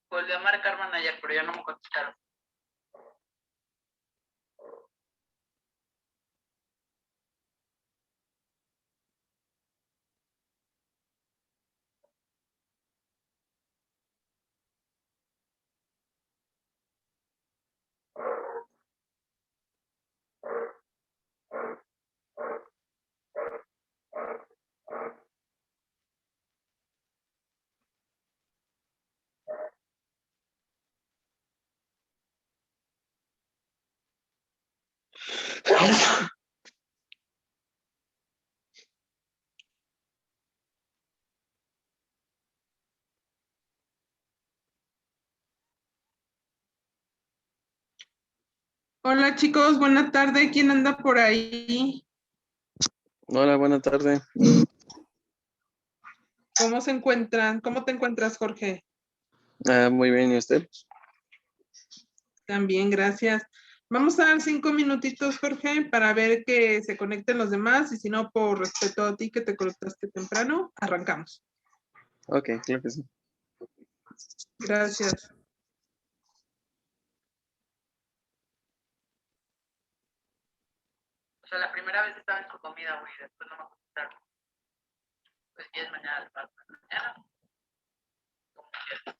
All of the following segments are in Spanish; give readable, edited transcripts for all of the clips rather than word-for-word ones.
Volví a marcar manager, pero ya no me contestaron. Hola chicos, buena tarde. ¿Quién anda por ahí? Hola, buena tarde. ¿Cómo se encuentran? ¿Cómo te encuentras, Jorge? Muy bien, ¿y usted? También, gracias. Vamos a dar 5 minutitos, Jorge, para ver que se conecten los demás y si no, por respeto a ti que te conectaste temprano, arrancamos. Ok, claro que sí. Gracias. O sea, la primera vez estaba en su comida, güey, después no me contestaron. Pues 10 mañana, mañana. Como quieras.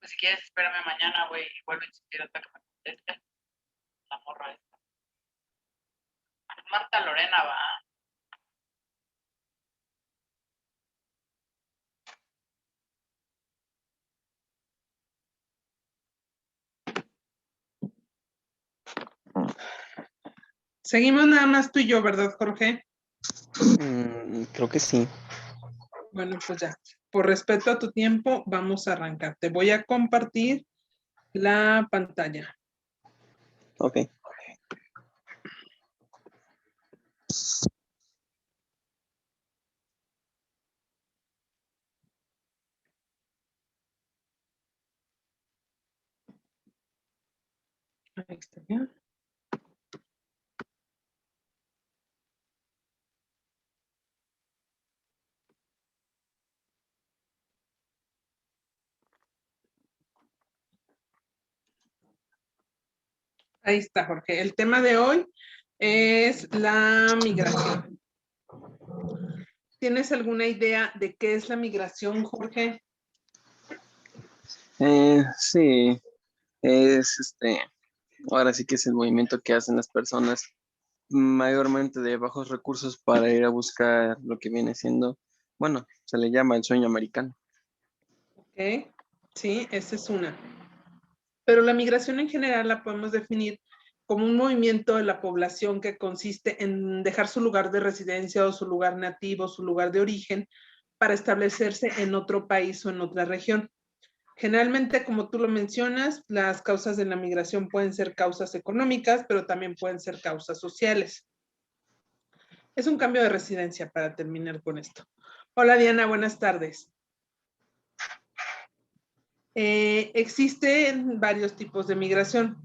Pues si quieres, espérame mañana, güey, y vuelve a insistir hasta que me conteste. La morra esta. Marta Lorena, va. Seguimos nada más tú y yo, ¿verdad, Jorge? Creo que sí. Bueno, pues ya, por respeto a tu tiempo, vamos a arrancar. Te voy a compartir la pantalla. Ok. Ahí está bien. Ahí está, Jorge. El tema de hoy es la migración. ¿Tienes alguna idea de qué es la migración, Jorge? Sí, es ahora sí que es el movimiento que hacen las personas mayormente de bajos recursos para ir a buscar lo que viene siendo, bueno, se le llama el sueño americano. Ok, sí, esa es una. Pero la migración en general la podemos definir como un movimiento de la población que consiste en dejar su lugar de residencia o su lugar nativo, su lugar de origen, para establecerse en otro país o en otra región. Generalmente, como tú lo mencionas, las causas de la migración pueden ser causas económicas, pero también pueden ser causas sociales. Es un cambio de residencia para terminar con esto. Hola Diana, buenas tardes. Existen varios tipos de migración.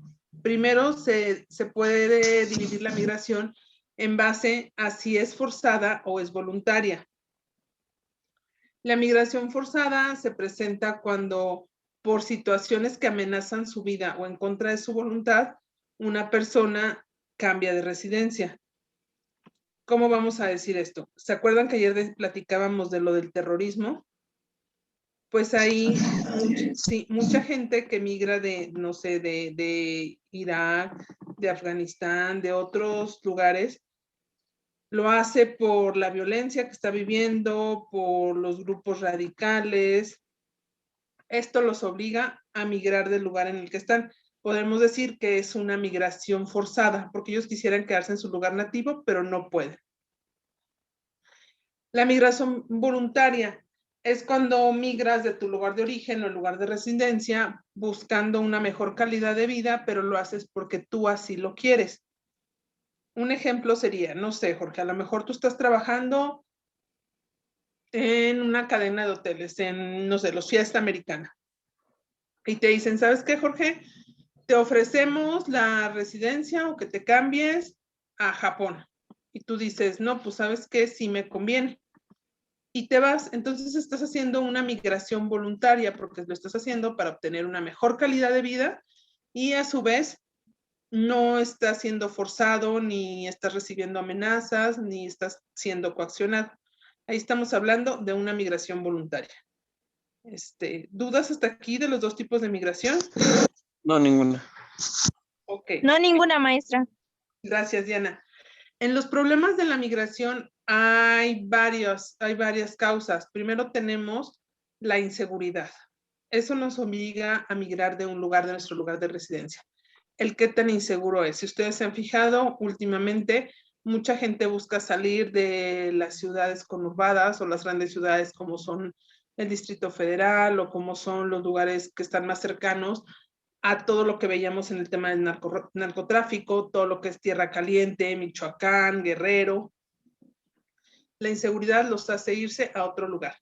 Primero, se puede dividir la migración en base a si es forzada o es voluntaria. La migración forzada se presenta cuando, por situaciones que amenazan su vida o en contra de su voluntad, una persona cambia de residencia. ¿Cómo vamos a decir esto? ¿Se acuerdan que ayer platicábamos de lo del terrorismo? Pues hay mucha gente que migra de, no sé, de Irak, de Afganistán, de otros lugares, lo hace por la violencia que está viviendo, por los grupos radicales. Esto los obliga a migrar del lugar en el que están. Podemos decir que es una migración forzada, porque ellos quisieran quedarse en su lugar nativo, pero no pueden. La migración voluntaria es cuando migras de tu lugar de origen o lugar de residencia buscando una mejor calidad de vida, pero lo haces porque tú así lo quieres. Un ejemplo sería, no sé, Jorge, a lo mejor tú estás trabajando en una cadena de hoteles, en, no sé, los Fiesta Americana. Y te dicen, ¿sabes qué, Jorge? Te ofrecemos la residencia o que te cambies a Japón. Y tú dices, no, pues ¿sabes qué? Sí me conviene. Y te vas, entonces estás haciendo una migración voluntaria porque lo estás haciendo para obtener una mejor calidad de vida y a su vez no estás siendo forzado, ni estás recibiendo amenazas, ni estás siendo coaccionado. Ahí estamos hablando de una migración voluntaria. ¿Dudas hasta aquí de los dos tipos de migración? No, ninguna. Ok, No, ninguna maestra. gracias Diana. En los problemas de la migración hay varias causas. Primero tenemos la inseguridad. Eso nos obliga a migrar de un lugar, de nuestro lugar de residencia. El qué tan inseguro es. Si ustedes se han fijado, últimamente mucha gente busca salir de las ciudades conurbadas o las grandes ciudades como son el Distrito Federal o como son los lugares que están más cercanos a todo lo que veíamos en el tema del narcotráfico, todo lo que es Tierra Caliente, Michoacán, Guerrero. La inseguridad los hace irse a otro lugar.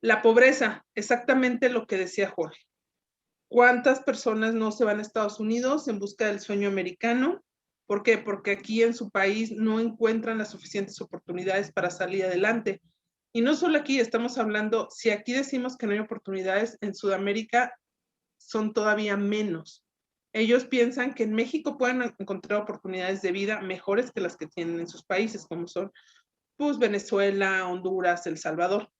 La pobreza, exactamente lo que decía Jorge. ¿Cuántas personas no se van a Estados Unidos en busca del sueño americano? ¿Por qué? Porque aquí en su país no encuentran las suficientes oportunidades para salir adelante. Y no solo aquí, estamos hablando, si aquí decimos que no hay oportunidades, en Sudamérica son todavía menos. Ellos piensan que en México pueden encontrar oportunidades de vida mejores que las que tienen en sus países, como son pues, Venezuela, Honduras, El Salvador.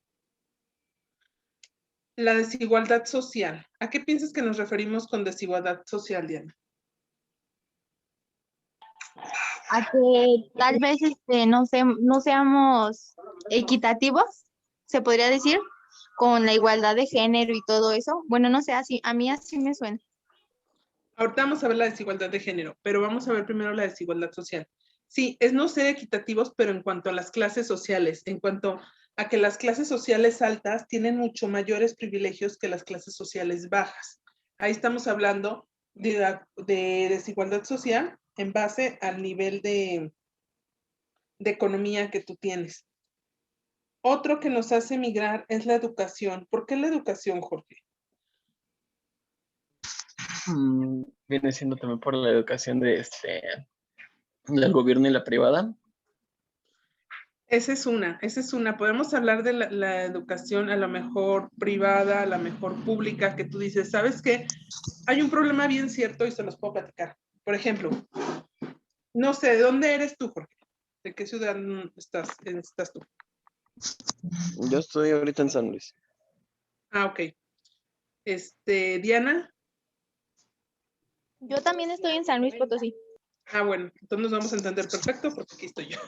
La desigualdad social. ¿A qué piensas que nos referimos con desigualdad social, Diana? A que tal vez no seamos equitativos, se podría decir, con la igualdad de género y todo eso. Bueno, no sé, así, a mí así me suena. Ahorita vamos a ver la desigualdad de género, pero vamos a ver primero la desigualdad social. Sí, es no ser equitativos, pero en cuanto a las clases sociales, en cuanto a que las clases sociales altas tienen mucho mayores privilegios que las clases sociales bajas. Ahí estamos hablando de desigualdad social en base al nivel de economía que tú tienes. Otro que nos hace migrar es la educación. ¿Por qué la educación, Jorge? Viene siendo también por la educación del gobierno y la privada. Esa es una. Podemos hablar de la educación a lo mejor privada, a lo mejor pública, que tú dices, ¿sabes qué? Hay un problema bien cierto y se los puedo platicar. Por ejemplo, no sé, ¿de dónde eres tú, Jorge? ¿De qué ciudad estás tú? Yo estoy ahorita en San Luis. Ah, ok. Diana. Yo también estoy en San Luis Potosí. Ah, bueno, entonces nos vamos a entender perfecto porque aquí estoy yo.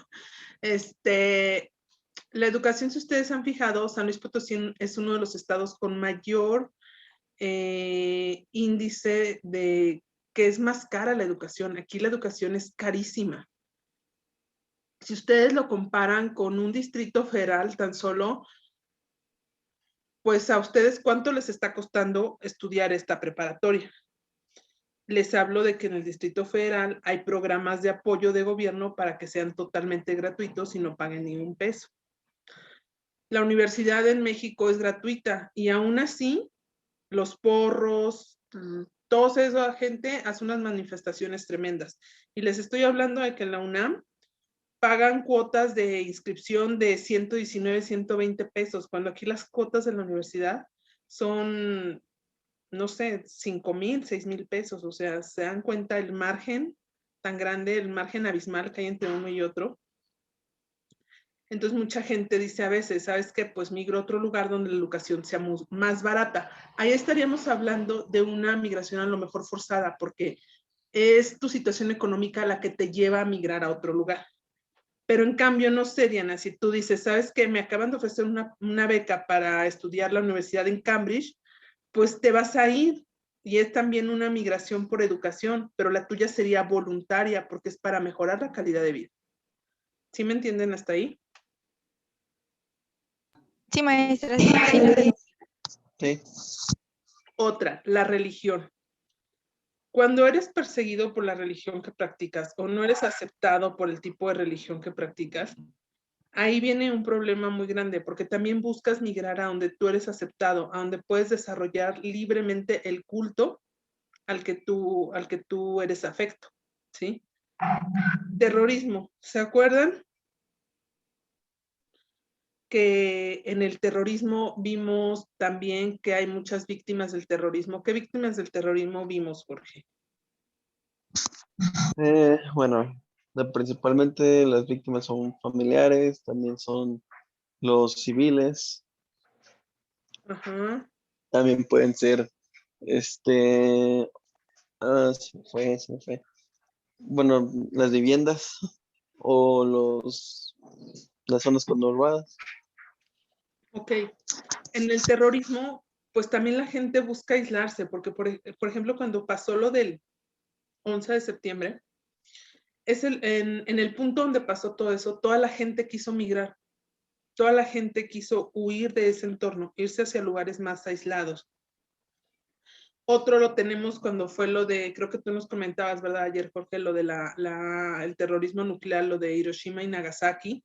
La educación, si ustedes han fijado, San Luis Potosí es uno de los estados con mayor índice de que es más cara la educación. Aquí la educación es carísima. Si ustedes lo comparan con un distrito federal tan solo, pues a ustedes cuánto les está costando estudiar esta preparatoria. Les hablo de que en el Distrito Federal hay programas de apoyo de gobierno para que sean totalmente gratuitos y no paguen ni un peso. La universidad en México es gratuita y aún así los porros, toda esa gente hace unas manifestaciones tremendas. Y les estoy hablando de que en la UNAM pagan cuotas de inscripción de 119, 120 pesos, cuando aquí las cuotas de la universidad son, no sé, 5,000, 6,000 pesos. O sea, se dan cuenta el margen tan grande, el margen abismal que hay entre uno y otro. Entonces mucha gente dice a veces, ¿sabes qué? Pues migro a otro lugar donde la educación sea más barata. Ahí estaríamos hablando de una migración a lo mejor forzada, porque es tu situación económica la que te lleva a migrar a otro lugar. Pero en cambio, no sé, Diana, si tú dices, ¿sabes qué? Me acaban de ofrecer una beca para estudiar la universidad en Cambridge, pues te vas a ir. Y es también una migración por educación, pero la tuya sería voluntaria porque es para mejorar la calidad de vida. ¿Sí me entienden hasta ahí? Sí, maestra, sí. Sí. Otra, la religión. Cuando eres perseguido por la religión que practicas o no eres aceptado por el tipo de religión que practicas, ahí viene un problema muy grande porque también buscas migrar a donde tú eres aceptado, a donde puedes desarrollar libremente el culto al que tú eres afecto, ¿sí? Terrorismo, ¿se acuerdan? Que en el terrorismo vimos también que hay muchas víctimas del terrorismo. ¿Qué víctimas del terrorismo vimos, Jorge? Bueno, principalmente las víctimas son familiares, también son los civiles, Ajá. también pueden ser, se me fue. Bueno, las viviendas o las zonas conurbadas. Ok. En el terrorismo, pues también la gente busca aislarse, porque por ejemplo, cuando pasó lo del 11 de septiembre, en el punto donde pasó todo eso, toda la gente quiso migrar, toda la gente quiso huir de ese entorno, irse hacia lugares más aislados. Otro lo tenemos cuando fue lo de, creo que tú nos comentabas, ¿verdad? Ayer, Jorge, lo de el terrorismo nuclear, lo de Hiroshima y Nagasaki.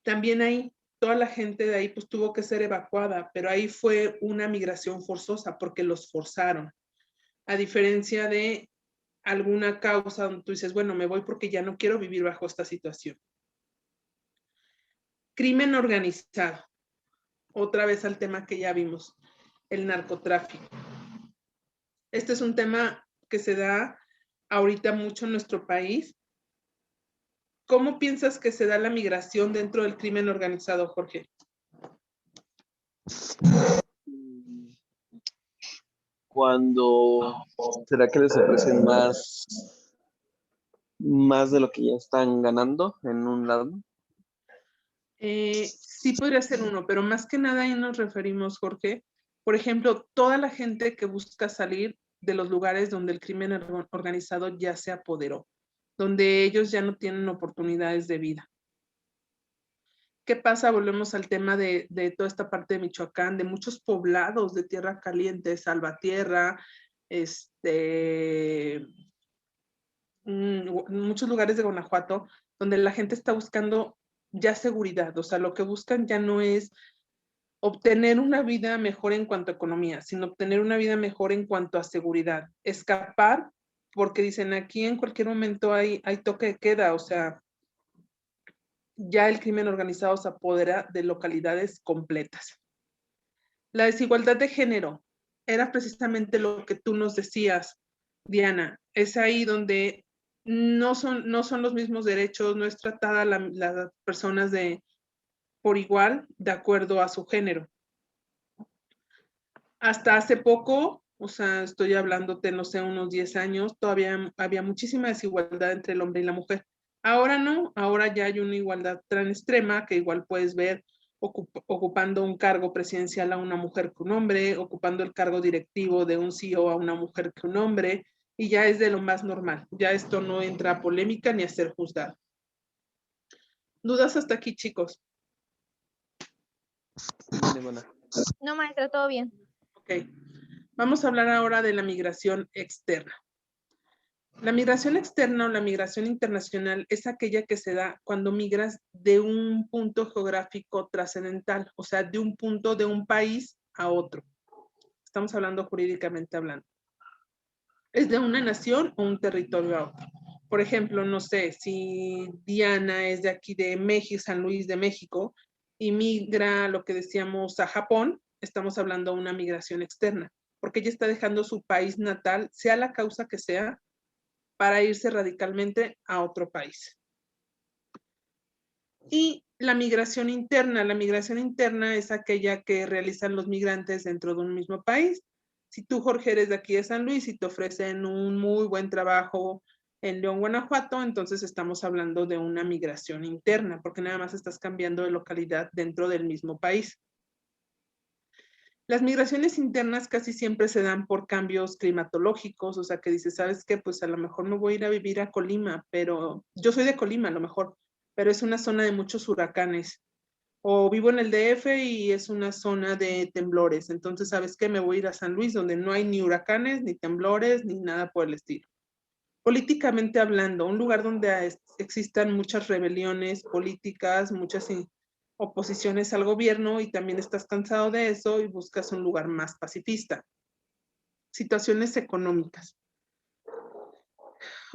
También ahí, toda la gente de ahí pues tuvo que ser evacuada, pero ahí fue una migración forzosa porque los forzaron. A diferencia de alguna causa donde tú dices, bueno, me voy porque ya no quiero vivir bajo esta situación. Crimen organizado. Otra vez al tema que ya vimos, el narcotráfico. Este es un tema que se da ahorita mucho en nuestro país. ¿Cómo piensas que se da la migración dentro del crimen organizado, Jorge? Cuando, ¿será que les ofrecen más de lo que ya están ganando en un lado? Sí podría ser uno, pero más que nada ahí nos referimos, Jorge. Por ejemplo, toda la gente que busca salir de los lugares donde el crimen organizado ya se apoderó, donde ellos ya no tienen oportunidades de vida. ¿Qué pasa? Volvemos al tema de toda esta parte de Michoacán, de muchos poblados de tierra caliente, Salvatierra, muchos lugares de Guanajuato, donde la gente está buscando ya seguridad. O sea, lo que buscan ya no es obtener una vida mejor en cuanto a economía, sino obtener una vida mejor en cuanto a seguridad. Escapar, porque dicen aquí en cualquier momento hay toque de queda, o sea, ya el crimen organizado se apodera de localidades completas. La desigualdad de género era precisamente lo que tú nos decías, Diana. Es ahí donde no son los mismos derechos, no es tratada las personas por igual de acuerdo a su género. Hasta hace poco, o sea, estoy hablándote, no sé, unos 10 años, todavía había muchísima desigualdad entre el hombre y la mujer. Ahora no, ahora ya hay una igualdad tan extrema que igual puedes ver ocupando un cargo presidencial a una mujer que un hombre, ocupando el cargo directivo de un CEO a una mujer que un hombre, y ya es de lo más normal. Ya esto no entra a polémica ni a ser juzgado. ¿Dudas hasta aquí, chicos? No, maestra, todo bien. Ok. Vamos a hablar ahora de la migración externa. La migración externa o la migración internacional es aquella que se da cuando migras de un punto geográfico trascendental, o sea, de un punto de un país a otro. Estamos hablando jurídicamente hablando. Es de una nación o un territorio a otro. Por ejemplo, no sé, si Diana es de aquí de México, San Luis de México, y migra, lo que decíamos, a Japón, estamos hablando de una migración externa, porque ella está dejando su país natal, sea la causa que sea, para irse radicalmente a otro país. Y la migración interna es aquella que realizan los migrantes dentro de un mismo país. Si tú, Jorge, eres de aquí de San Luis y te ofrecen un muy buen trabajo en León, Guanajuato, entonces estamos hablando de una migración interna, porque nada más estás cambiando de localidad dentro del mismo país. Las migraciones internas casi siempre se dan por cambios climatológicos, o sea, que dices, ¿sabes qué? Pues a lo mejor me voy a ir a vivir a Colima, pero yo soy de Colima a lo mejor, pero es una zona de muchos huracanes. O vivo en el DF y es una zona de temblores, entonces, ¿sabes qué? Me voy a ir a San Luis, donde no hay ni huracanes, ni temblores, ni nada por el estilo. Políticamente hablando, un lugar donde existan muchas rebeliones políticas, muchas oposiciones al gobierno y también estás cansado de eso y buscas un lugar más pacifista. Situaciones económicas.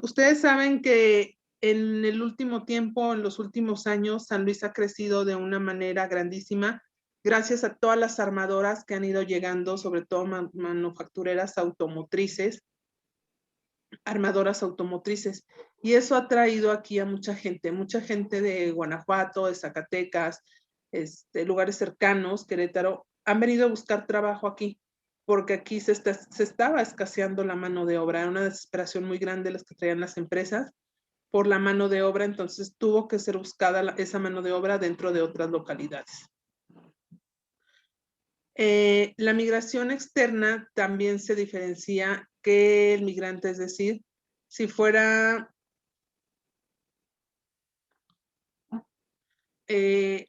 Ustedes saben que en el último tiempo, en los últimos años, San Luis ha crecido de una manera grandísima gracias a todas las armadoras que han ido llegando, sobre todo manufactureras automotrices, armadoras automotrices. Y eso ha traído aquí a mucha gente de Guanajuato, de Zacatecas, lugares cercanos, Querétaro, han venido a buscar trabajo aquí, porque aquí se estaba escaseando la mano de obra, era una desesperación muy grande las que traían las empresas por la mano de obra, entonces tuvo que ser buscada esa mano de obra dentro de otras localidades. La migración externa también se diferencia que el migrante, es decir, si fuera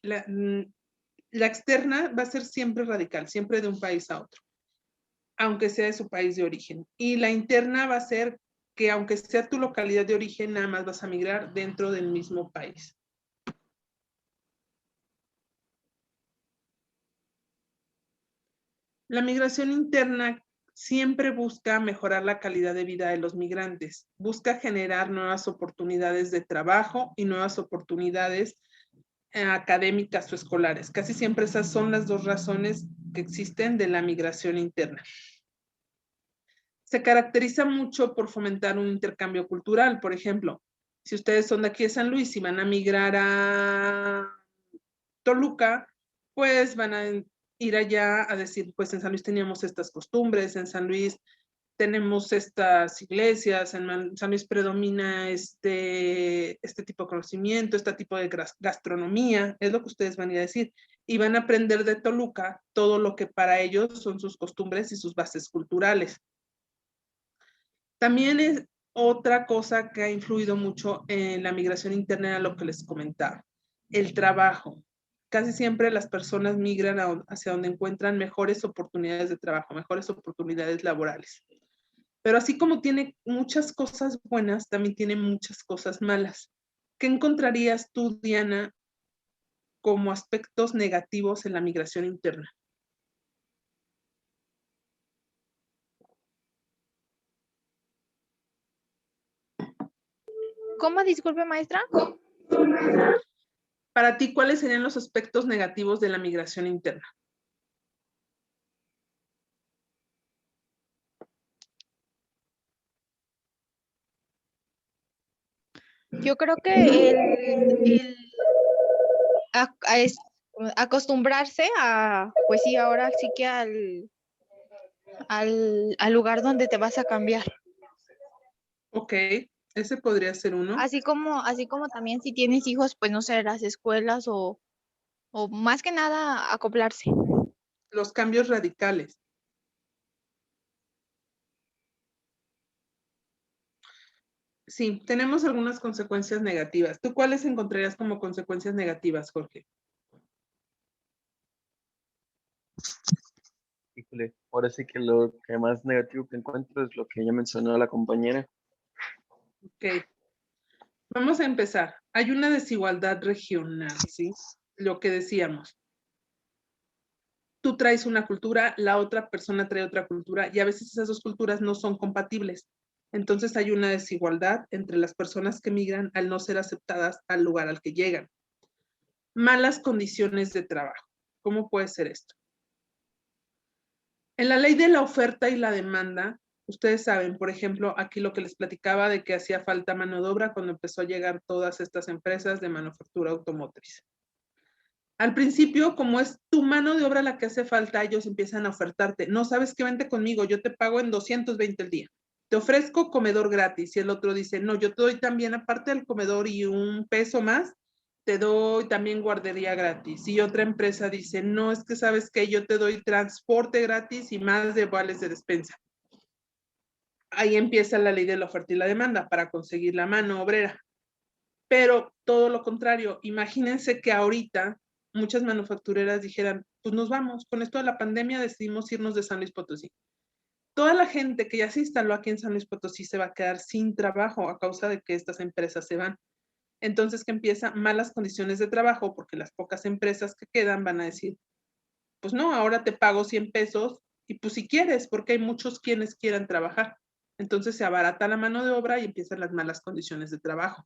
la externa va a ser siempre radical, siempre de un país a otro, aunque sea de su país de origen. Y la interna va a ser que aunque sea tu localidad de origen, nada más vas a migrar dentro del mismo país. La migración interna siempre busca mejorar la calidad de vida de los migrantes, busca generar nuevas oportunidades de trabajo y nuevas oportunidades académicas o escolares. Casi siempre esas son las dos razones que existen de la migración interna. Se caracteriza mucho por fomentar un intercambio cultural. Por ejemplo, si ustedes son de aquí de San Luis y van a migrar a Toluca, pues van a ir allá a decir, pues en San Luis teníamos estas costumbres, en San Luis tenemos estas iglesias, en San Luis predomina este tipo de conocimiento, este tipo de gastronomía, es lo que ustedes van a ir a decir. Y van a aprender de Toluca todo lo que para ellos son sus costumbres y sus bases culturales. También es otra cosa que ha influido mucho en la migración interna, era lo que les comentaba, el trabajo. Casi siempre las personas migran hacia donde encuentran mejores oportunidades de trabajo, mejores oportunidades laborales. Pero así como tiene muchas cosas buenas, también tiene muchas cosas malas. ¿Qué encontrarías tú, Diana, como aspectos negativos en la migración interna? ¿Cómo? Disculpe, maestra. Para ti, ¿cuáles serían los aspectos negativos de la migración interna? Yo creo que el acostumbrarse a, pues sí, ahora sí que al lugar donde te vas a cambiar. Ok, ese podría ser uno. Así como también si tienes hijos, pues no sé, las escuelas o más que nada acoplarse. Los cambios radicales. Sí, tenemos algunas consecuencias negativas. ¿Tú cuáles encontrarías como consecuencias negativas, Jorge? Híjole, ahora sí que lo que más negativo que encuentro es lo que ya mencionó la compañera. Ok, vamos a empezar. Hay una desigualdad regional, ¿sí? Lo que decíamos. Tú traes una cultura, la otra persona trae otra cultura y a veces esas dos culturas no son compatibles. Entonces hay una desigualdad entre las personas que migran al no ser aceptadas al lugar al que llegan. Malas condiciones de trabajo. ¿Cómo puede ser esto? En la ley de la oferta y la demanda, ustedes saben, por ejemplo, aquí lo que les platicaba de que hacía falta mano de obra cuando empezó a llegar todas estas empresas de manufactura automotriz. Al principio, como es tu mano de obra la que hace falta, ellos empiezan a ofertarte. No sabes qué, vente conmigo, yo te pago en 220 el día. Te ofrezco comedor gratis. Y el otro dice, no, yo te doy también, aparte del comedor y un peso más, te doy también guardería gratis. Y otra empresa dice, no, es que sabes que yo te doy transporte gratis y más de vales de despensa. Ahí empieza la ley de la oferta y la demanda para conseguir la mano obrera. Pero todo lo contrario, imagínense que ahorita muchas manufactureras dijeran, pues nos vamos, con esto de la pandemia decidimos irnos de San Luis Potosí. Toda la gente que ya se instaló aquí en San Luis Potosí se va a quedar sin trabajo a causa de que estas empresas se van. Entonces que empiezan malas condiciones de trabajo porque las pocas empresas que quedan van a decir, pues no, ahora te pago 100 pesos y pues si quieres, porque hay muchos quienes quieran trabajar. Entonces se abarata la mano de obra y empiezan las malas condiciones de trabajo.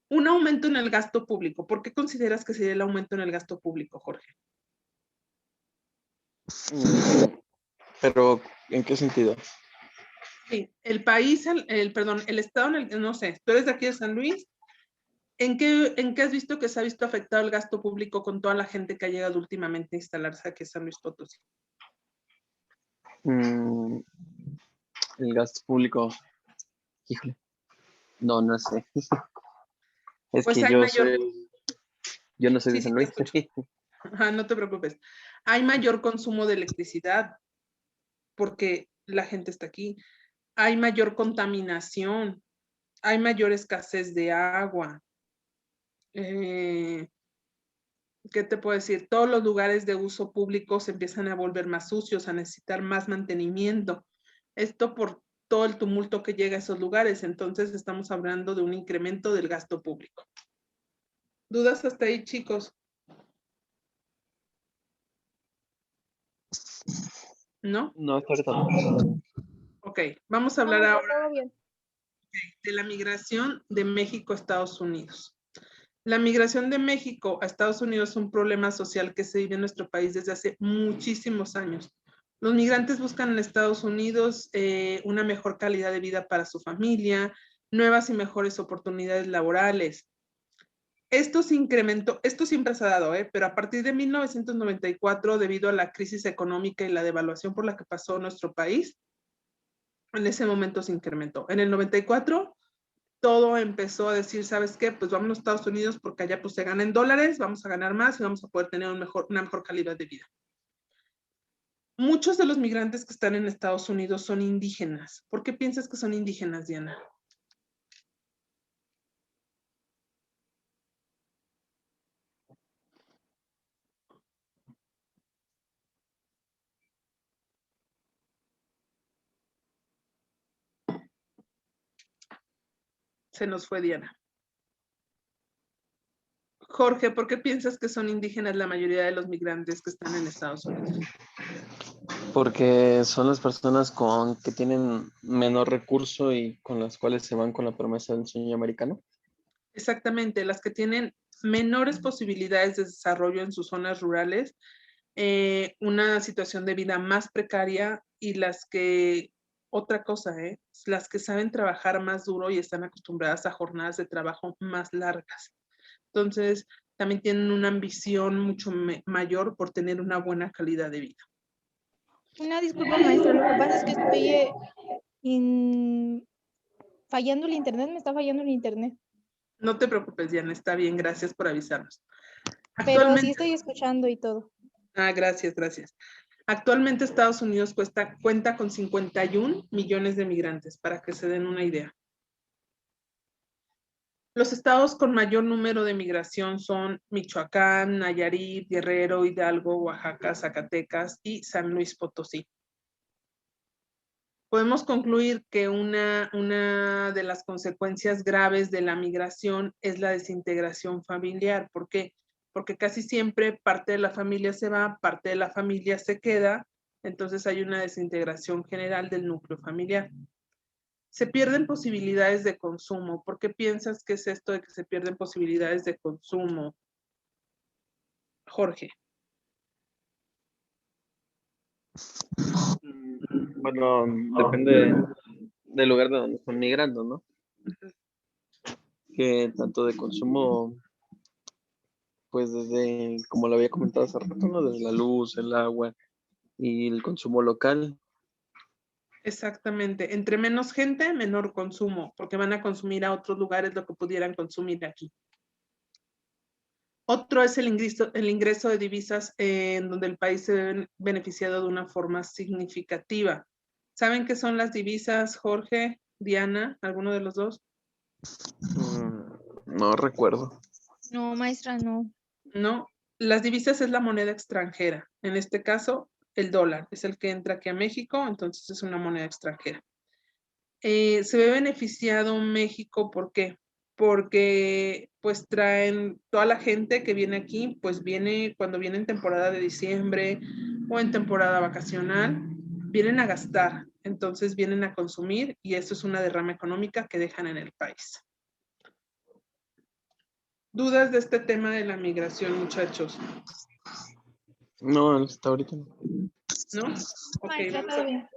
Un aumento en el gasto público. ¿Por qué consideras que sería el aumento en el gasto público, Jorge? Pero, ¿en qué sentido? Sí, el país, perdón, el estado, no sé, tú eres de aquí de San Luis, ¿en qué has visto que se ha visto afectado el gasto público con toda la gente que ha llegado últimamente a instalarse aquí en San Luis Potosí? Mm, el gasto público, híjole, no sé. Es Pues que hay mayor, yo no soy de sí, San sí, te Luis. escucho. Ajá, no te preocupes. Hay mayor consumo de electricidad porque la gente está aquí. Hay mayor contaminación, hay mayor escasez de agua. ¿Qué te puedo decir? Todos los lugares de uso público se empiezan a volver más sucios, a necesitar más mantenimiento. Esto por todo el tumulto que llega a esos lugares. Entonces estamos hablando de un incremento del gasto público. ¿Dudas hasta ahí, chicos? ¿No? No, está ahorita. Ok, vamos a No, hablar maestra, ahora todo bien. de la migración de México a Estados Unidos. La migración de México a Estados Unidos es un problema social que se vive en nuestro país desde hace muchísimos años. Los migrantes buscan en Estados Unidos una mejor calidad de vida para su familia, nuevas y mejores oportunidades laborales. Esto se incrementó, esto siempre se ha dado, pero a partir de 1994, debido a la crisis económica y la devaluación por la que pasó nuestro país, en ese momento se incrementó. En el 94, todo empezó a decir, ¿sabes qué? Pues vámonos a Estados Unidos porque allá pues se gana en dólares, vamos a ganar más y vamos a poder tener una mejor calidad de vida. Muchos de los migrantes que están en Estados Unidos son indígenas. ¿Por qué piensas que son indígenas, Diana? Se nos fue Diana. Jorge, ¿por qué piensas que son indígenas la mayoría de los migrantes que están en Estados Unidos? Porque son las personas que tienen menor recurso y con las cuales se van con la promesa del sueño americano. Exactamente, las que tienen menores posibilidades de desarrollo en sus zonas rurales, una situación de vida más precaria y otra cosa, las que saben trabajar más duro y están acostumbradas a jornadas de trabajo más largas. Entonces, también tienen una ambición mucho mayor por tener una buena calidad de vida. Una disculpa, maestra, lo que pasa es que estoy fallando el internet, me está fallando el internet. No te preocupes, Diana, está bien, gracias por avisarnos. Pero sí estoy escuchando y todo. Gracias, gracias. Actualmente Estados Unidos cuenta con 51 millones de migrantes, para que se den una idea. Los estados con mayor número de migración son Michoacán, Nayarit, Guerrero, Hidalgo, Oaxaca, Zacatecas y San Luis Potosí. Podemos concluir que una de las consecuencias graves de la migración es la desintegración familiar. ¿Por qué? Porque casi siempre parte de la familia se va, parte de la familia se queda, entonces hay una desintegración general del núcleo familiar. Se pierden posibilidades de consumo. ¿Por qué piensas que es esto de que se pierden posibilidades de consumo, Jorge? Bueno, depende del lugar de donde están migrando, ¿no? Que tanto de consumo, pues desde, como lo había comentado hace rato, ¿no? Desde la luz, el agua y el consumo local. Exactamente. Entre menos gente, menor consumo, porque van a consumir a otros lugares lo que pudieran consumir aquí. Otro es el ingreso de divisas en donde el país se ve beneficiado de una forma significativa. ¿Saben qué son las divisas, Jorge, Diana, alguno de los dos? No recuerdo. No, maestra, no. No, las divisas es la moneda extranjera. En este caso, el dólar es el que entra aquí a México, entonces es una moneda extranjera. Se ve beneficiado México, ¿por qué? Porque pues traen toda la gente que viene aquí, pues viene cuando viene en temporada de diciembre o en temporada vacacional, vienen a gastar, entonces vienen a consumir y eso es una derrama económica que dejan en el país. ¿Dudas de este tema de la migración, muchachos? No, hasta ahorita no. ¿No? Maestra, todo bien.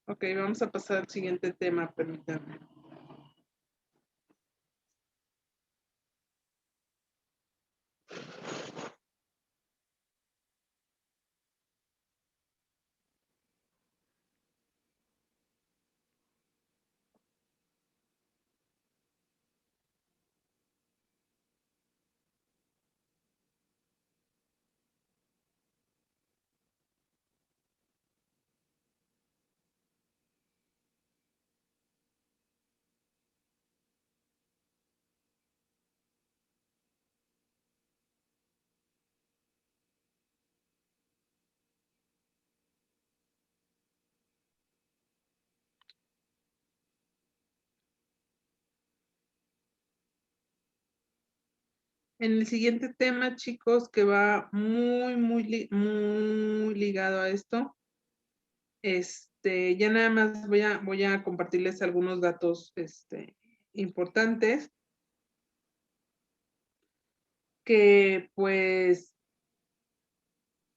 Ok, vamos a pasar al siguiente tema, permítanme. En el siguiente tema, chicos, que va muy ligado a esto, ya nada más voy a compartirles algunos datos importantes que pues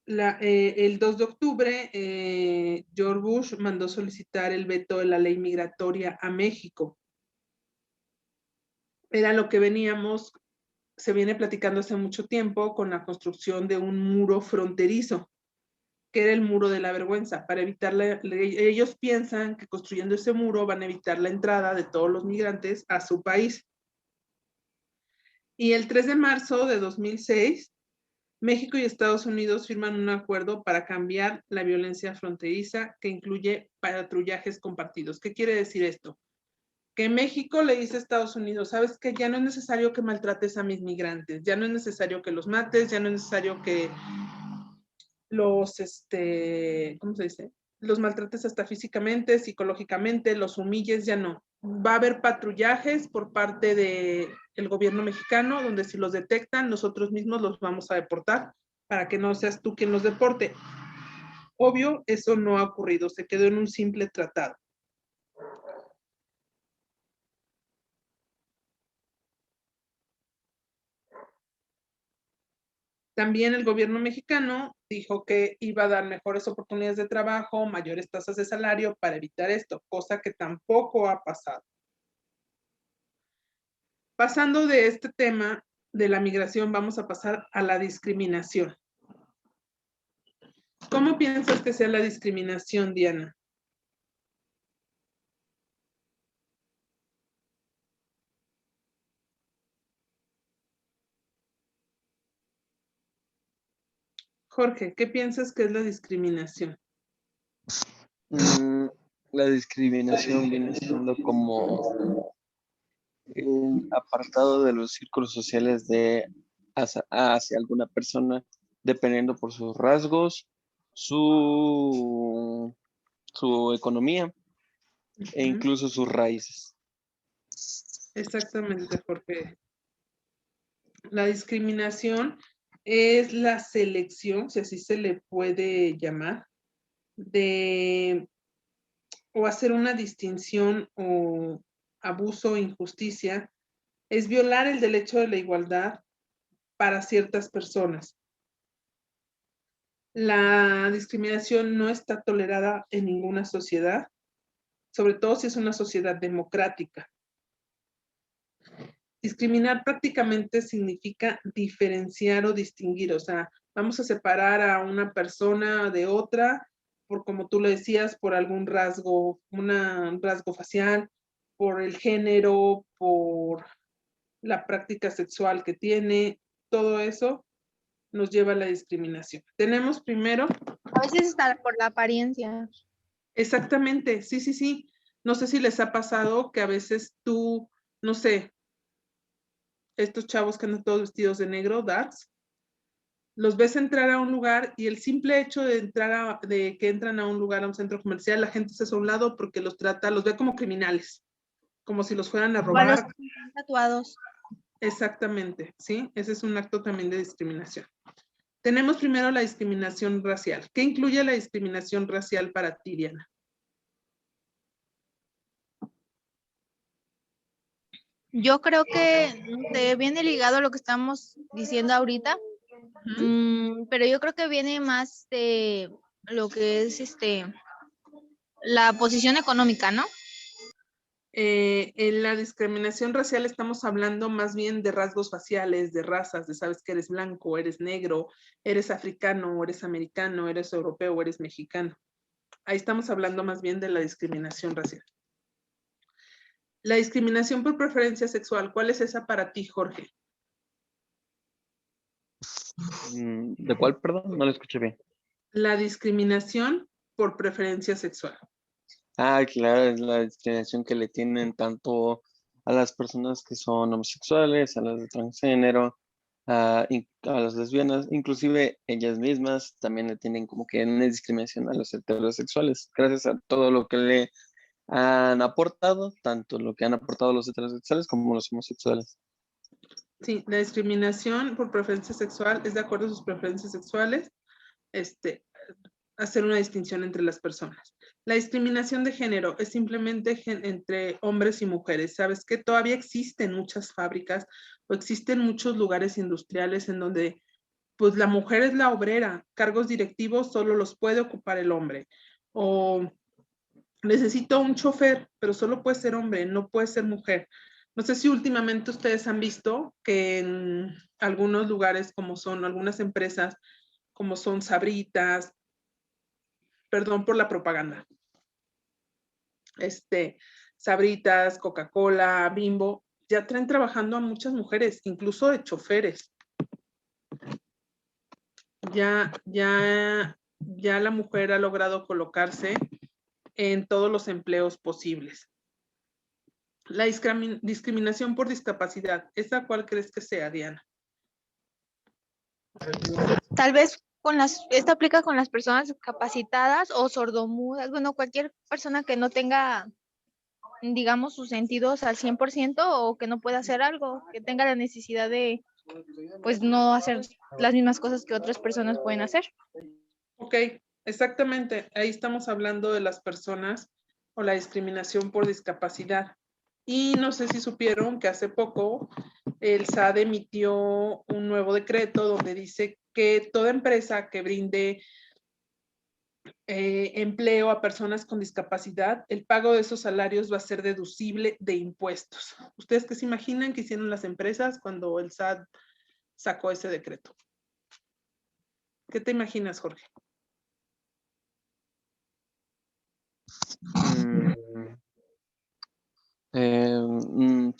el 2 de octubre George Bush mandó solicitar el veto de la ley migratoria a México. Era lo que veníamos se viene platicando hace mucho tiempo con la construcción de un muro fronterizo, que era el muro de la vergüenza, para evitar, ellos piensan que construyendo ese muro van a evitar la entrada de todos los migrantes a su país. Y el 3 de marzo de 2006, México y Estados Unidos firman un acuerdo para cambiar la violencia fronteriza que incluye patrullajes compartidos. ¿Qué quiere decir esto? Que México le dice a Estados Unidos, sabes que ya no es necesario que maltrates a mis migrantes, ya no es necesario que los mates, ya no es necesario que los, ¿cómo se dice? Los maltrates hasta físicamente, psicológicamente, los humilles, ya no. Va a haber patrullajes por parte del gobierno mexicano, donde si los detectan, nosotros mismos los vamos a deportar para que no seas tú quien los deporte. Obvio, eso no ha ocurrido, se quedó en un simple tratado. También el gobierno mexicano dijo que iba a dar mejores oportunidades de trabajo, mayores tasas de salario para evitar esto, cosa que tampoco ha pasado. Pasando de este tema de la migración, vamos a pasar a la discriminación. ¿Cómo piensas que sea la discriminación, Diana? Jorge, ¿qué piensas que es la discriminación? La discriminación viene siendo como un apartado de los círculos sociales hacia alguna persona, dependiendo por sus rasgos, su economía e incluso sus raíces. Exactamente, Jorge. La discriminación es la selección, si así se le puede llamar, o hacer una distinción o abuso o injusticia, es violar el derecho de la igualdad para ciertas personas. La discriminación no está tolerada en ninguna sociedad, sobre todo si es una sociedad democrática. Discriminar prácticamente significa diferenciar o distinguir, o sea, vamos a separar a una persona de otra por, como tú lo decías, por algún rasgo, un rasgo facial, por el género, por la práctica sexual que tiene, todo eso nos lleva a la discriminación. Tenemos primero... A veces está por la apariencia. Exactamente, sí, sí, sí. No sé si les ha pasado que a veces tú, no sé, estos chavos que andan todos vestidos de negro, darks, los ves entrar a un lugar y el simple hecho de de que entran a un lugar, a un centro comercial, la gente se hace a un lado porque los ve como criminales, como si los fueran a O a los robar. que están tatuados. Exactamente, ¿sí? Ese es un acto también de discriminación. Tenemos primero la discriminación racial. ¿Qué incluye la discriminación racial para ti, Diana? Yo creo que viene ligado a lo que estamos diciendo ahorita, pero yo creo que viene más de lo que es la posición económica, ¿no? En la discriminación racial estamos hablando más bien de rasgos faciales, de razas, de sabes que eres blanco, eres negro, eres africano, eres americano, eres europeo, eres mexicano. Ahí estamos hablando más bien de la discriminación racial. La discriminación por preferencia sexual, ¿cuál es esa para ti, Jorge? ¿De cuál, perdón? No lo escuché bien. La discriminación por preferencia sexual. Ah, claro, es la discriminación que le tienen tanto a las personas que son homosexuales, a las de transgénero, a las lesbianas, inclusive ellas mismas también le tienen como que una discriminación a los heterosexuales, gracias a todo lo que le han aportado, tanto lo que han aportado los heterosexuales como los homosexuales. Sí, la discriminación por preferencia sexual es de acuerdo a sus preferencias sexuales, hacer una distinción entre las personas. La discriminación de género es simplemente entre hombres y mujeres. Sabes que todavía existen muchas fábricas o existen muchos lugares industriales en donde pues la mujer es la obrera, cargos directivos solo los puede ocupar el hombre. O necesito un chofer, pero solo puede ser hombre, no puede ser mujer. No sé si últimamente ustedes han visto que en algunos lugares, como son algunas empresas, como son Sabritas, perdón por la propaganda, Sabritas, Coca-Cola, Bimbo, ya traen trabajando a muchas mujeres, incluso de choferes. Ya la mujer ha logrado colocarse en todos los empleos posibles. La discriminación por discapacidad, ¿esa cuál crees que sea, Diana? Tal vez esto aplica con las personas discapacitadas o sordomudas, bueno, cualquier persona que no tenga, digamos, sus sentidos al 100% o que no pueda hacer algo, que tenga la necesidad de, pues, no hacer las mismas cosas que otras personas pueden hacer. Ok, exactamente. Ahí estamos hablando de las personas o la discriminación por discapacidad. Y no sé si supieron que hace poco el SAT emitió un nuevo decreto donde dice que toda empresa que brinde empleo a personas con discapacidad, el pago de esos salarios va a ser deducible de impuestos. ¿Ustedes qué se imaginan que hicieron las empresas cuando el SAT sacó ese decreto? ¿Qué te imaginas, Jorge?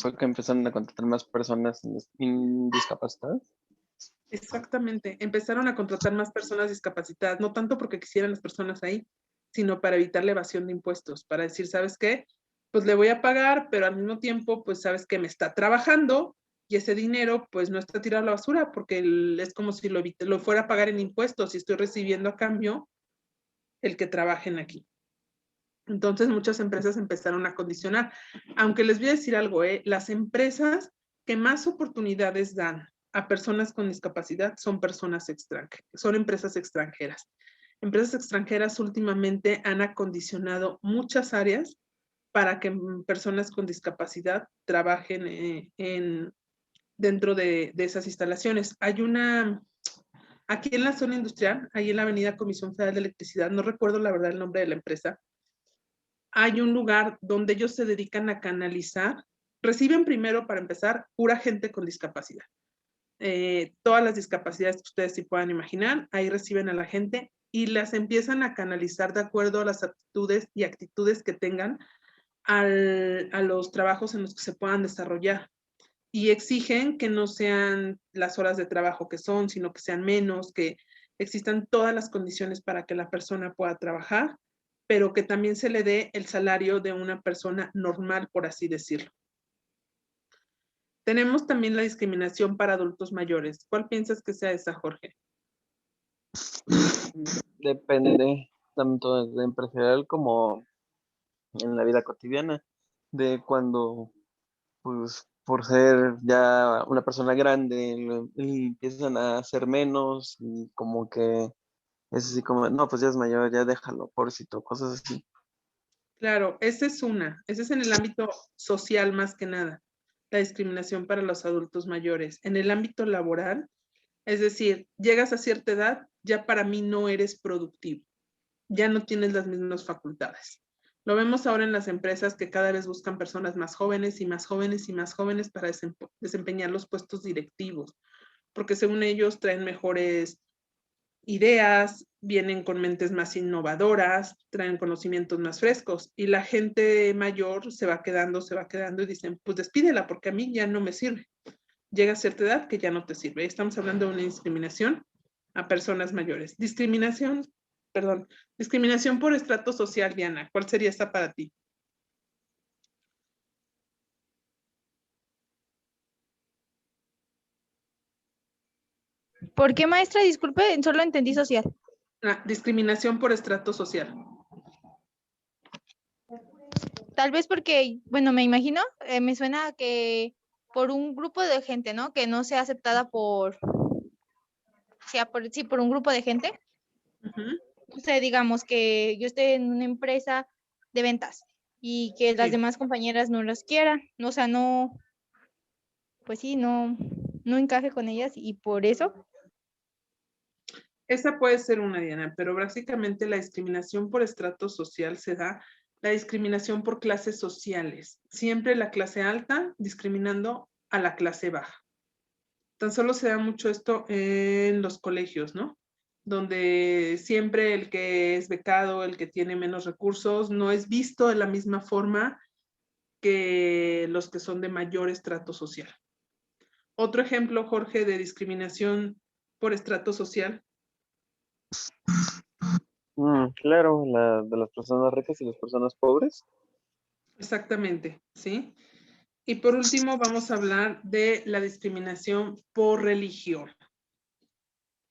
Fue que empezaron a contratar más personas discapacitadas. Exactamente. Empezaron a contratar más personas discapacitadas, no tanto porque quisieran las personas ahí, sino para evitar la evasión de impuestos, para decir, ¿sabes qué? Pues le voy a pagar, pero al mismo tiempo, pues sabes que me está trabajando y ese dinero, pues no está tirado a la basura, porque es como si lo fuera a pagar en impuestos y estoy recibiendo a cambio el que trabajen aquí. Entonces muchas empresas empezaron a condicionar. Aunque les voy a decir algo, las empresas que más oportunidades dan a personas con discapacidad son son empresas extranjeras. Empresas extranjeras últimamente han acondicionado muchas áreas para que personas con discapacidad trabajen dentro de esas instalaciones. Aquí en la zona industrial, ahí en la avenida Comisión Federal de Electricidad, no recuerdo la verdad el nombre de la empresa, hay un lugar donde ellos se dedican a canalizar, reciben primero, para empezar, pura gente con discapacidad. Todas las discapacidades que ustedes sí puedan imaginar, ahí reciben a la gente y las empiezan a canalizar de acuerdo a las aptitudes y actitudes que tengan a los trabajos en los que se puedan desarrollar. Y exigen que no sean las horas de trabajo que son, sino que sean menos, que existan todas las condiciones para que la persona pueda trabajar, pero que también se le dé el salario de una persona normal, por así decirlo. Tenemos también la discriminación para adultos mayores. ¿Cuál piensas que sea esa, Jorge? Depende tanto de empresarial como en la vida cotidiana, de cuando, pues, por ser ya una persona grande, empiezan a hacer menos y como que es así como, no, pues ya es mayor, ya déjalo, pobrecito, cosas así. Claro, esa es ese es en el ámbito social más que nada, la discriminación para los adultos mayores. En el ámbito laboral, es decir, llegas a cierta edad, ya para mí no eres productivo, ya no tienes las mismas facultades. Lo vemos ahora en las empresas que cada vez buscan personas más jóvenes y más jóvenes y más jóvenes para desempeñar los puestos directivos, porque según ellos traen mejores ideas, vienen con mentes más innovadoras, traen conocimientos más frescos y la gente mayor se va quedando y dicen, pues despídela porque a mí ya no me sirve. Llega a cierta edad que ya no te sirve. Estamos hablando de una discriminación a personas mayores. Discriminación por estrato social, Diana. ¿Cuál sería esta para ti? ¿Por qué, maestra? Disculpe, solo entendí social. Discriminación por estrato social. Tal vez porque, bueno, me imagino, me suena que por un grupo de gente, ¿no? Que no sea aceptada por un grupo de gente. Uh-huh. O sea, digamos que yo esté en una empresa de ventas y que las Sí. demás compañeras no las quieran, o sea, no, pues sí, no encaje con ellas y por eso. Esa puede ser una, Diana, pero básicamente la discriminación por estrato social se da La discriminación por clases sociales. Siempre la clase alta discriminando a la clase baja. Tan solo se da mucho esto en los colegios, ¿no? Donde siempre el que es becado, el que tiene menos recursos, no es visto de la misma forma que los que son de mayor estrato social. Otro ejemplo, Jorge, de discriminación por estrato social. Claro, la de las personas ricas y las personas pobres. Exactamente, ¿sí? Y por último, vamos a hablar de la discriminación por religión.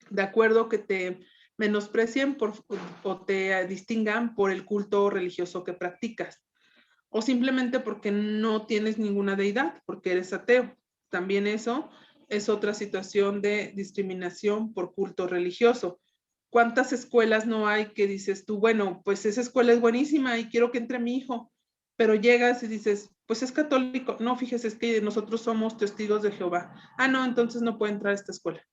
De acuerdo que te menosprecien o te distingan por el culto religioso que practicas. O simplemente porque no tienes ninguna deidad, porque eres ateo. También eso es otra situación de discriminación por culto religioso. ¿Cuántas escuelas no hay que dices tú, bueno, pues esa escuela es buenísima y quiero que entre mi hijo? Pero llegas y dices, pues es católico. No, fíjese, es que nosotros somos testigos de Jehová. Ah, no, entonces no puede entrar a esta escuela.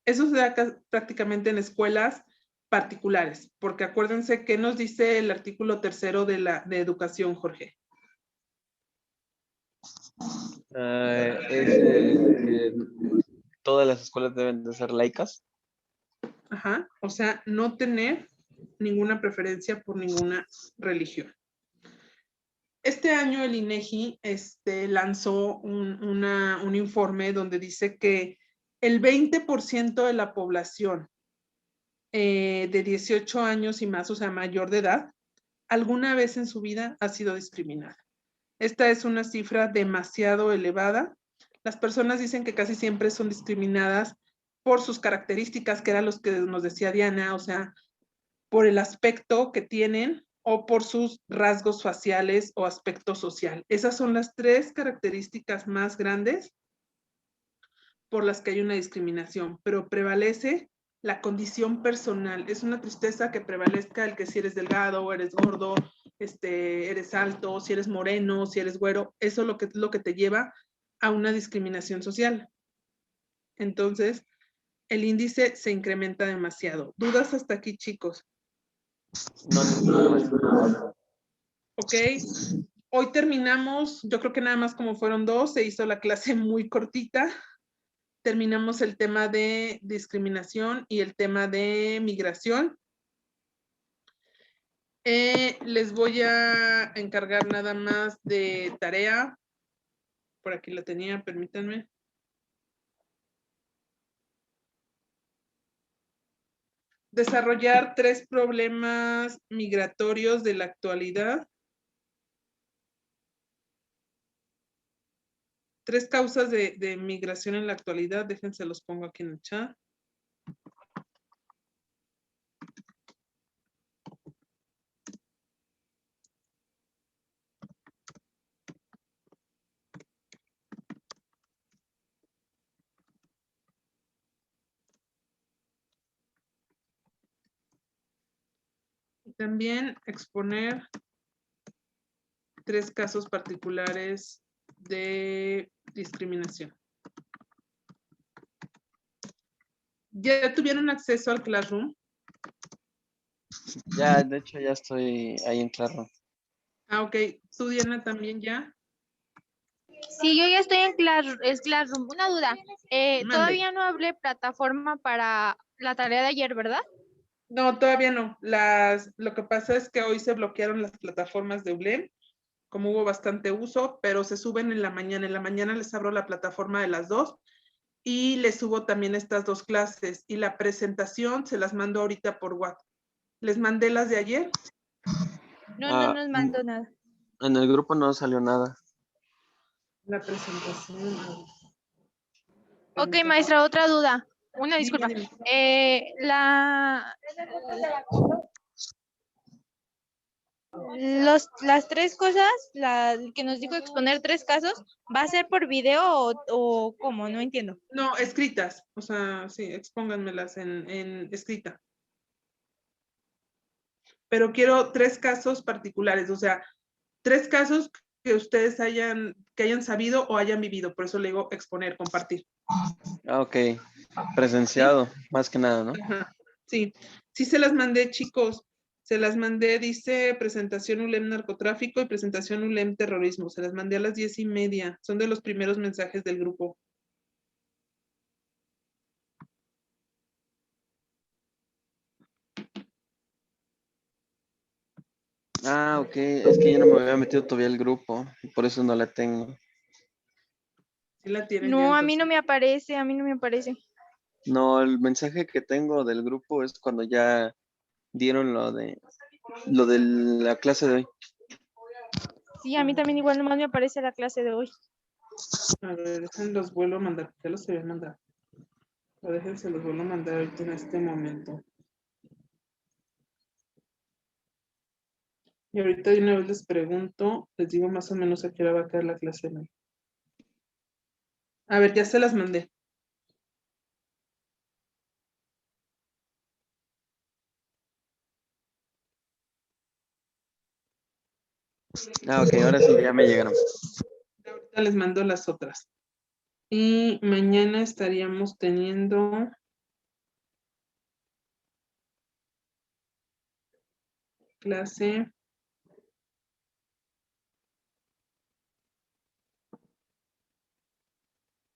Eso se da prácticamente en escuelas particulares, porque acuérdense que nos dice el artículo 3 de educación, Jorge. Que todas las escuelas deben de ser laicas. Ajá, o sea, no tener ninguna preferencia por ninguna religión. Este año el INEGI lanzó un informe donde dice que el 20% de la población de 18 años y más, o sea, mayor de edad, alguna vez en su vida ha sido discriminada. Esta es una cifra demasiado elevada. Las personas dicen que casi siempre son discriminadas por sus características, que era lo que nos decía Diana, o sea, por el aspecto que tienen o por sus rasgos faciales o aspecto social. Esas son las 3 características más grandes por las que hay una discriminación, pero prevalece la condición personal. Es una tristeza que prevalezca el que si eres delgado o eres gordo, eres alto, si eres moreno, si eres güero, eso es lo que te lleva a una discriminación social. Entonces, el índice se incrementa demasiado. ¿Dudas hasta aquí, chicos? No, ninguna. Ok. Hoy terminamos, yo creo que nada más como fueron 2, se hizo la clase muy cortita. Terminamos el tema de discriminación y el tema de migración. Les voy a encargar nada más de tarea. Por aquí la tenía, permítanme. Desarrollar 3 problemas migratorios de la actualidad. 3 causas de migración en la actualidad. Déjense, los pongo aquí en el chat. Y también exponer 3 casos particulares de discriminación. ¿Ya tuvieron acceso al Classroom? Ya, de hecho, ya estoy ahí en Claro. Ah, ok. ¿Tú, Diana, también ya? Sí, yo ya estoy en Classroom. Una duda. Mande. Todavía no hablé plataforma para la tarea de ayer, ¿verdad? No, todavía no. Lo que pasa es que hoy se bloquearon las plataformas de UBLEM, como hubo bastante uso, pero se suben en la mañana. En la mañana les abro la plataforma de las 2 y les subo también estas 2 clases. Y la presentación se las mando ahorita por WhatsApp. ¿Les mandé las de ayer? No nos mandó nada. En el grupo no salió nada. La presentación. Ok, maestra, otra duda. Una disculpa. Dime. Las 3 cosas, que nos dijo exponer 3 casos, ¿va a ser por video o cómo? No entiendo. No, escritas. O sea, sí, expónganmelas en escrita. Pero quiero 3 casos particulares, o sea, 3 casos que ustedes que hayan sabido o hayan vivido. Por eso le digo exponer, compartir. Ah, ok. Presenciado, más que nada, ¿no? Ajá. Sí, sí se las mandé, chicos. Se las mandé, dice presentación ULEM narcotráfico y presentación ULEM terrorismo. Se las mandé a las 10:30. Son de los primeros mensajes del grupo. Ah, ok. Es que yo no me había metido todavía al grupo y por eso no la tengo. ¿Sí la tienen No, ya, a mí no entonces? me aparece, a mí no me aparece. No, el mensaje que tengo del grupo es cuando ya dieron lo de la clase de hoy. Sí, a mí también igual nomás me aparece la clase de hoy. A ver, déjenme los vuelvo a mandar. Ya los había mandado. Pero déjense los vuelvo a mandar ahorita en este momento. Y ahorita de una vez les pregunto, les digo más o menos a qué hora va a caer la clase de hoy. A ver, ya se las mandé. Ah, ok, ahora sí ya me llegaron. Ahorita les mando las otras. Y mañana estaríamos teniendo clase.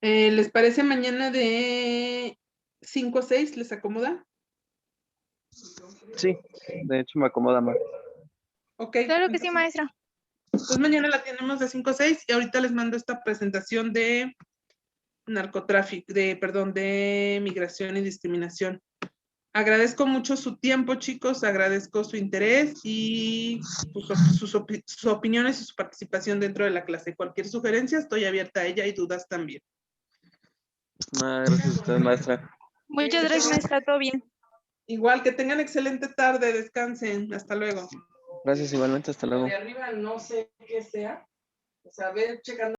¿Les parece mañana de 5 a 6? ¿Les acomoda? Sí, de hecho me acomoda más. Ok. Claro que sí, maestra. Entonces mañana la tenemos de 5 a 6 y ahorita les mando esta presentación de narcotráfico, de migración y discriminación. Agradezco mucho su tiempo, chicos, agradezco su interés y pues, sus opiniones y su participación dentro de la clase. Cualquier sugerencia, estoy abierta a ella y dudas también. Ah, gracias a usted, maestra. Muchas Que gracias, tengan- maestra, todo bien. Igual, que tengan excelente tarde, descansen, hasta luego. Gracias igualmente, hasta luego. De arriba no sé qué sea, o sea, a ver, checando.